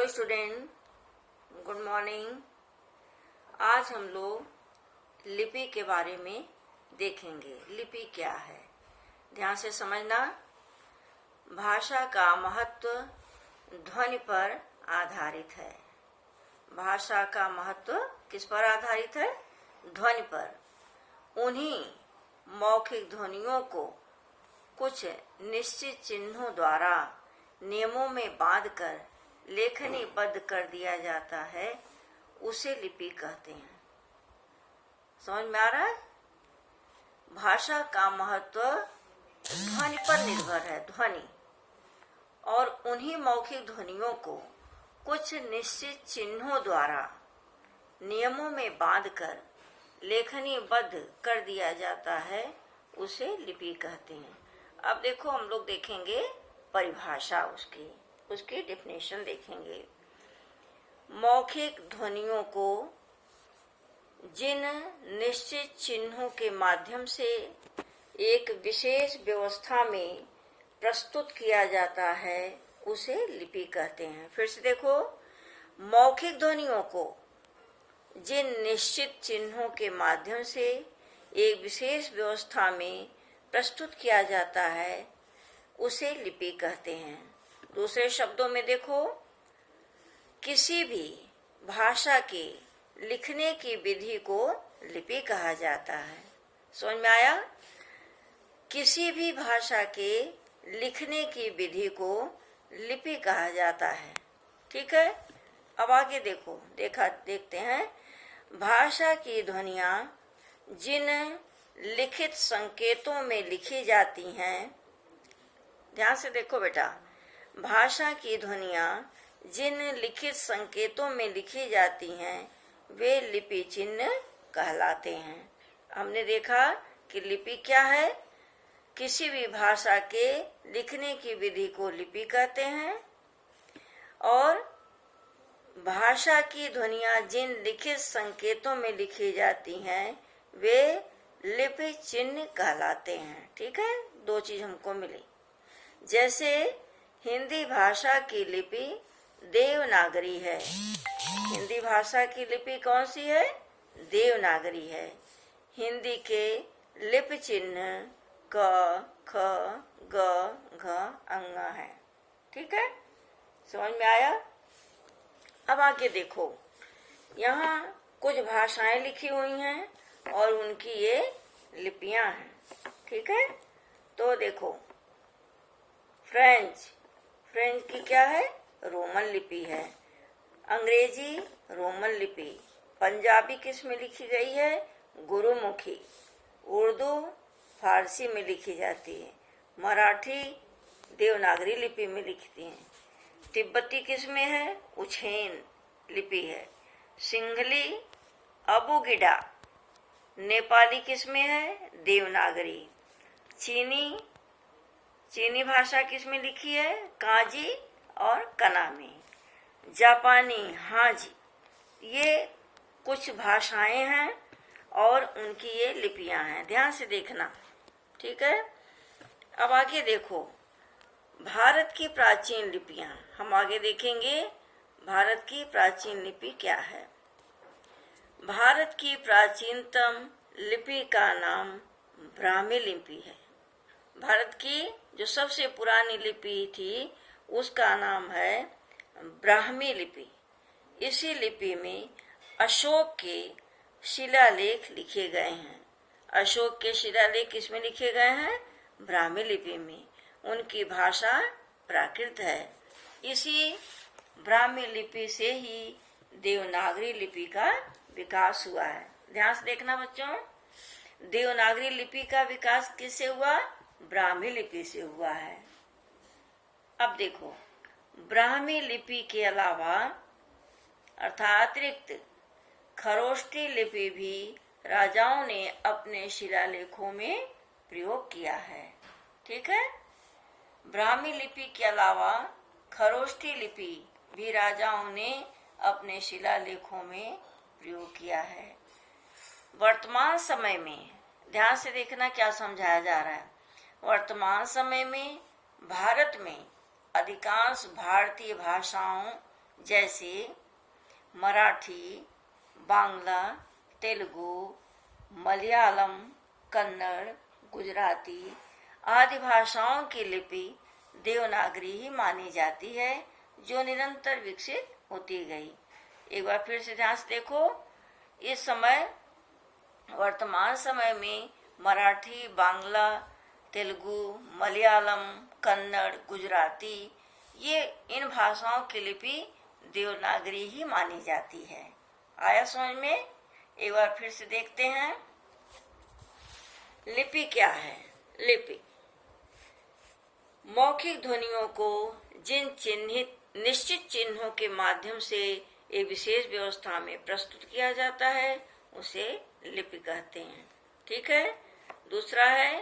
Hello student, good morning. आज हम लोग लिपि के बारे में देखेंगे। लिपि क्या है, ध्यान से समझना। भाषा का महत्व ध्वनि पर आधारित है। भाषा का महत्व किस पर आधारित है? ध्वनि पर। उन्हीं मौखिक ध्वनियों को कुछ निश्चित चिन्हों द्वारा नियमों में बांधकर लेखनीबद्ध कर दिया जाता है, उसे लिपि कहते हैं। समझ में आ रहा है? भाषा का महत्व ध्वनि पर निर्भर है, ध्वनि। और उन्हीं मौखिक ध्वनियों को कुछ निश्चित चिन्हों द्वारा नियमों में बांधकर लेखनीबद्ध कर दिया जाता है, उसे लिपि कहते हैं। अब देखो, हम लोग देखेंगे परिभाषा, उसकी डेफिनेशन देखेंगे। मौखिक ध्वनियों को जिन निश्चित चिन्हों के माध्यम से एक विशेष व्यवस्था में प्रस्तुत किया जाता है, उसे लिपि कहते हैं। फिर से देखो, मौखिक ध्वनियों को जिन निश्चित चिन्हों के माध्यम से एक विशेष व्यवस्था में प्रस्तुत किया जाता है, उसे लिपि कहते हैं। दूसरे शब्दों में देखो, किसी भी भाषा के लिखने की विधि को लिपि कहा जाता है। समझ में आया? किसी भी भाषा के लिखने की विधि को लिपि कहा जाता है। ठीक है, अब आगे देखते हैं। भाषा की ध्वनियाँ जिन लिखित संकेतों में लिखी जाती हैं, ध्यान से देखो बेटा, भाषा की ध्वनियाँ जिन लिखित संकेतों में लिखी जाती हैं, वे लिपि चिन्ह कहलाते हैं। हमने देखा कि लिपि क्या है? किसी भी भाषा के लिखने की विधि को लिपि कहते हैं। और भाषा की ध्वनियाँ जिन लिखित संकेतों में लिखी जाती हैं, वे लिपि चिन्ह कहलाते हैं। ठीक है, दो चीज हमको मिली। जैसे हिंदी भाषा की लिपि देवनागरी है। हिंदी भाषा की लिपि कौन सी है? देवनागरी है। हिंदी के लिपि चिन्ह क, ख, ग, घ, अंग है। ठीक है, समझ में आया? अब आगे देखो, यहाँ कुछ भाषाएं लिखी हुई हैं और उनकी ये लिपियां हैं। ठीक है, तो देखो, फ्रेंच की क्या है? रोमन लिपि है। अंग्रेजी रोमन लिपि। पंजाबी किस में लिखी गई है? गुरुमुखी। उर्दू फारसी में लिखी जाती है। मराठी देवनागरी लिपि में लिखती है। तिब्बती किस में है? उछेन लिपि है। सिंहली अबुगिडा। नेपाली किस में है? देवनागरी। चीनी भाषा किस में लिखी है? कांजी और कनामी। जापानी हाजी। ये कुछ भाषाएं हैं और उनकी ये लिपियां हैं। ध्यान से देखना। ठीक है, अब आगे देखो, भारत की प्राचीन लिपियां। हम आगे देखेंगे भारत की प्राचीन लिपि क्या है। भारत की प्राचीनतम लिपि का नाम ब्राह्मी लिपि है। भारत की जो सबसे पुरानी लिपि थी, उसका नाम है ब्राह्मी लिपि। इसी लिपि में अशोक के शिलालेख लिखे गए हैं। अशोक के शिलालेख किसमें लिखे गए हैं? ब्राह्मी लिपि में। उनकी भाषा प्राकृत है। इसी ब्राह्मी लिपि से ही देवनागरी लिपि का विकास हुआ है। ध्यान से देखना बच्चों, देवनागरी लिपि का विकास किससे हुआ? ब्राह्मी लिपि से हुआ है। अब देखो, ब्राह्मी लिपि के अलावा अर्थात अतिरिक्त खरोष्टी लिपि भी राजाओं ने अपने शिलालेखों में प्रयोग किया है। ठीक है, ब्राह्मी लिपि के अलावा खरोष्टी लिपि भी राजाओं ने अपने शिलालेखों में प्रयोग किया है। वर्तमान समय में ध्यान से देखना क्या समझाया जा रहा है। वर्तमान समय में भारत में अधिकांश भारतीय भाषाओं जैसे मराठी, बांग्ला, तेलुगु, मलयालम, कन्नड़, गुजराती आदि भाषाओं की लिपि देवनागरी ही मानी जाती है, जो निरंतर विकसित होती गई। एक बार फिर से ध्यान से देखो, इस समय वर्तमान समय में मराठी, बांग्ला, तेलुगु, मलयालम, कन्नड़, गुजराती ये इन भाषाओं की लिपि देवनागरी ही मानी जाती है। आया समझ में? एक बार फिर से देखते हैं, लिपि क्या है। लिपि मौखिक ध्वनियों को जिन चिन्हित निश्चित चिन्हों के माध्यम से एक विशेष व्यवस्था में प्रस्तुत किया जाता है, उसे लिपि कहते हैं। ठीक है। दूसरा है,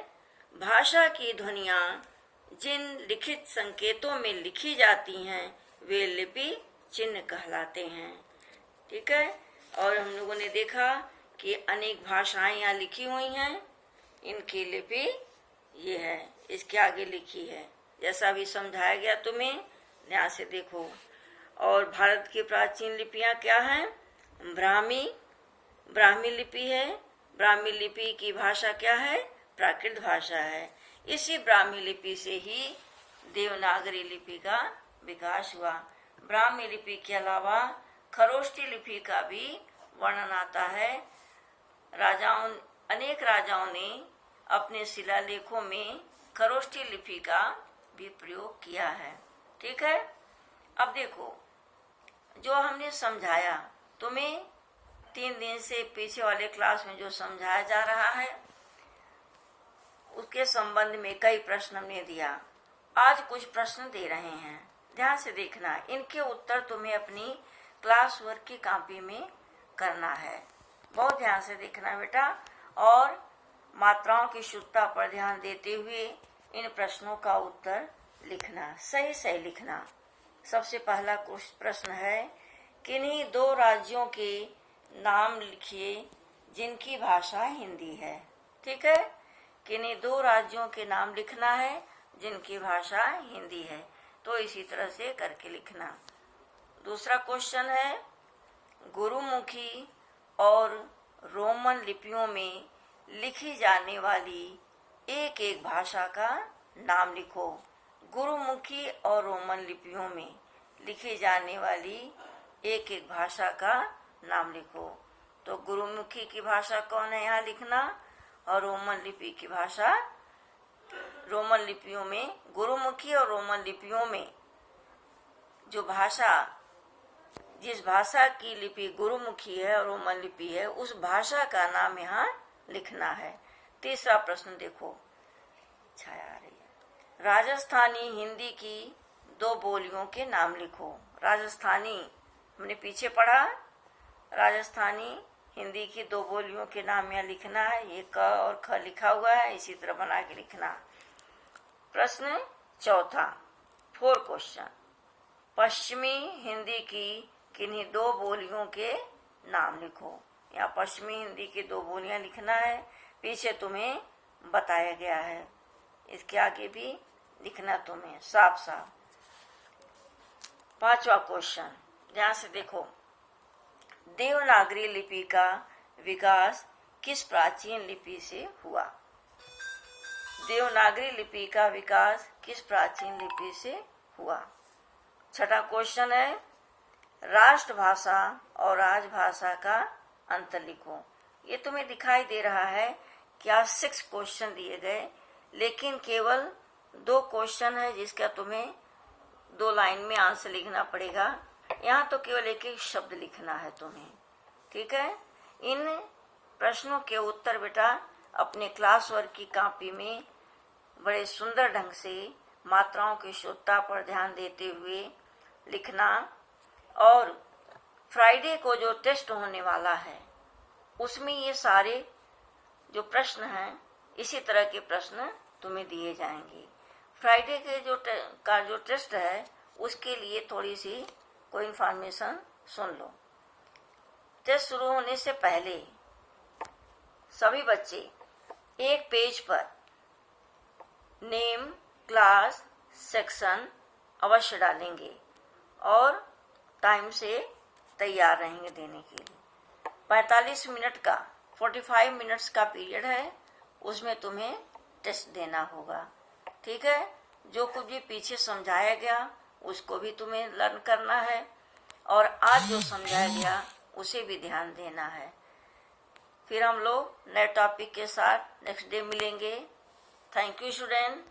भाषा की ध्वनियां जिन लिखित संकेतों में लिखी जाती हैं, वे लिपि चिन्ह कहलाते हैं। ठीक है। और हम लोगों ने देखा कि अनेक भाषाएं यहाँ लिखी हुई हैं, इनकी लिपि ये है, इसके आगे लिखी है, जैसा भी समझाया गया तुम्हें, ध्यान से देखो। और भारत की प्राचीन लिपियां क्या हैं? ब्राह्मी लिपि है। ब्राह्मी लिपि की भाषा क्या है? प्राकृत भाषा है। इसी ब्राह्मी लिपि से ही देवनागरी लिपि का विकास हुआ। ब्राह्मी लिपि के अलावा खरोष्ठी लिपि का भी वर्णन आता है। अनेक राजाओं ने अपने शिलालेखों में खरोष्ठी लिपि का भी प्रयोग किया है। ठीक है। अब देखो, जो हमने समझाया तुम्हें 3 दिन से पीछे वाले क्लास में जो समझाया जा रहा है, उसके संबंध में कई प्रश्न हमने दिया। आज कुछ प्रश्न दे रहे हैं, ध्यान से देखना। इनके उत्तर तुम्हें अपनी क्लास वर्क की कॉपी में करना है। बहुत ध्यान से देखना बेटा, और मात्राओं की शुद्धता पर ध्यान देते हुए इन प्रश्नों का उत्तर लिखना, सही सही लिखना। सबसे पहला प्रश्न है, किन्हीं 2 राज्यों के नाम लिखिए जिनकी भाषा हिंदी है। ठीक है। किन्हीं 2 राज्यों के नाम लिखना है जिनकी भाषा हिंदी है, तो इसी तरह से करके लिखना। दूसरा क्वेश्चन है, गुरुमुखी और रोमन लिपियों में लिखी जाने वाली एक एक भाषा का नाम लिखो। गुरुमुखी और रोमन लिपियों में लिखी जाने वाली एक एक भाषा का नाम लिखो। तो गुरुमुखी की भाषा कौन है यहाँ लिखना, और रोमन लिपि की भाषा, रोमन लिपियों में, गुरुमुखी और रोमन लिपियों में जो भाषा, जिस भाषा की लिपि गुरुमुखी है और रोमन लिपि है, उस भाषा का नाम यहाँ लिखना है। तीसरा प्रश्न देखो, छाया आ रही है। राजस्थानी हिंदी की 2 बोलियों के नाम लिखो। राजस्थानी हमने पीछे पढ़ा, राजस्थानी हिंदी की 2 बोलियों के नाम यहाँ लिखना है। ये क और ख लिखा हुआ है, इसी तरह बना के लिखना। प्रश्न चौथा, 4 क्वेश्चन, पश्चिमी हिंदी की किन्हीं 2 बोलियों के नाम लिखो। यहाँ पश्चिमी हिंदी की 2 बोलियां लिखना है, पीछे तुम्हें बताया गया है, इसके आगे भी लिखना तुम्हें साफ साफ। 5वां क्वेश्चन, ध्यान से देखो, देवनागरी लिपि का विकास किस प्राचीन लिपि से हुआ? देवनागरी लिपि का विकास किस प्राचीन लिपि से हुआ? 6वां क्वेश्चन है, राष्ट्रभाषा और राजभाषा का अंतर लिखो। ये तुम्हें दिखाई दे रहा है क्या 6 क्वेश्चन दिए गए, लेकिन केवल 2 क्वेश्चन है जिसका तुम्हें 2 लाइन में आंसर लिखना पड़ेगा। यहाँ तो केवल एक एक शब्द लिखना है तुम्हें। ठीक है। इन प्रश्नों के उत्तर बेटा अपने क्लास वर्क की कॉपी में बड़े सुंदर ढंग से मात्राओं की शुद्धता पर ध्यान देते हुए लिखना। और फ्राइडे को जो टेस्ट होने वाला है उसमें ये सारे जो प्रश्न हैं, इसी तरह के प्रश्न तुम्हें दिए जाएंगे। फ्राइडे के जो टेस्ट है उसके लिए थोड़ी सी कोई इन्फॉर्मेशन सुन लो। टेस्ट शुरू होने से पहले सभी बच्चे एक पेज पर नेम, क्लास, सेक्शन अवश्य डालेंगे और टाइम से तैयार रहेंगे देने के लिए। 45 मिनट का 45 मिनट्स का पीरियड है, उसमें तुम्हें टेस्ट देना होगा। ठीक है, जो कुछ भी पीछे समझाया गया उसको भी तुम्हें लर्न करना है, और आज जो समझाया गया उसे भी ध्यान देना है। फिर हम लोग नए टॉपिक के साथ नेक्स्ट डे मिलेंगे। Thank you student.